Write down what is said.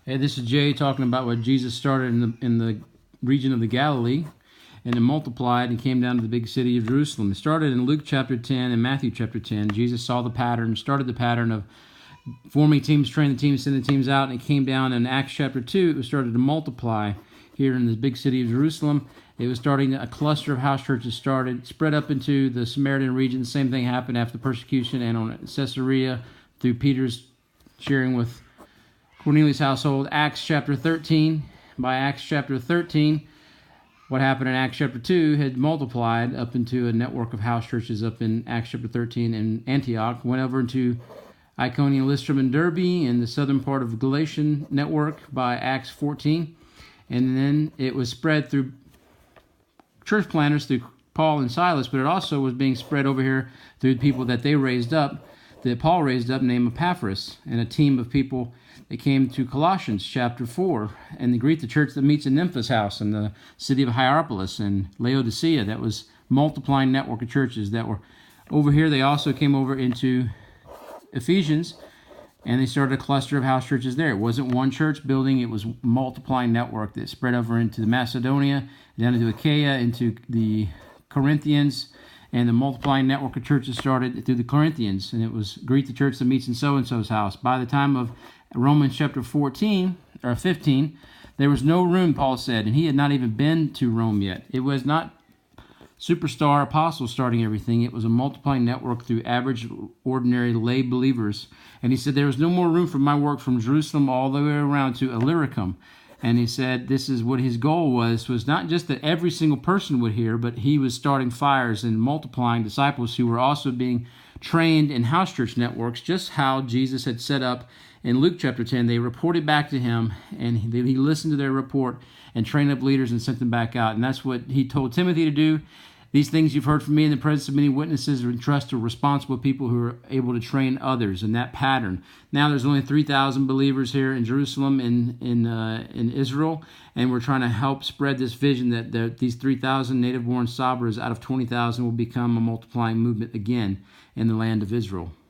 Hey, this is Jay talking about what Jesus started in the region of the Galilee and then multiplied and came down to the big city of Jerusalem. It started in Luke chapter 10 and Matthew chapter 10. Jesus saw the pattern, started the pattern of forming teams, training the teams, sending the teams out, and it came down in Acts chapter 2. It was started to multiply here in the big city of Jerusalem. It was starting, a cluster of house churches started, spread up into the Samaritan region. The same thing happened after persecution and on Caesarea through Peter's sharing with Cornelius' household. Acts chapter 13. By Acts chapter 13, what happened in Acts chapter 2 had multiplied up into a network of house churches up in Acts chapter 13 in Antioch. Went over into Iconium, Lystra, and Derbe in the southern part of the Galatian network by Acts 14. And then it was spread through church planters, through Paul and Silas, but it also was being spread over here through people that they raised up, that Paul raised up, named Epaphras, and a team of people that came to Colossians chapter 4 and they greet the church that meets in Nympha's house in the city of Hierapolis and Laodicea. That was multiplying network of churches that were over here. They also came over into Ephesians and they started a cluster of house churches there. It wasn't one church building, it was multiplying network that spread over into the Macedonia, down into Achaia, into the Corinthians, and the multiplying network of churches started through the Corinthians, and it was greet the church that meets in so-and-so's house. By the time of Romans chapter 14, or 15, there was no room, Paul said, and he had not even been to Rome yet. It was not superstar apostles starting everything. It was a multiplying network through average, ordinary lay believers. And he said, there was no more room for my work from Jerusalem all the way around to Illyricum. And he said this is what his goal was not just that every single person would hear, but he was starting fires and multiplying disciples who were also being trained in house church networks, just how Jesus had set up in Luke chapter 10. They reported back to him, and he listened to their report and trained up leaders and sent them back out. And that's what he told Timothy to do. These things you've heard from me in the presence of many witnesses are entrusted to responsible people who are able to train others in that pattern. Now there's only 3,000 believers here in Jerusalem, in Israel, and we're trying to help spread this vision that these 3,000 native-born Sabras out of 20,000 will become a multiplying movement again in the land of Israel.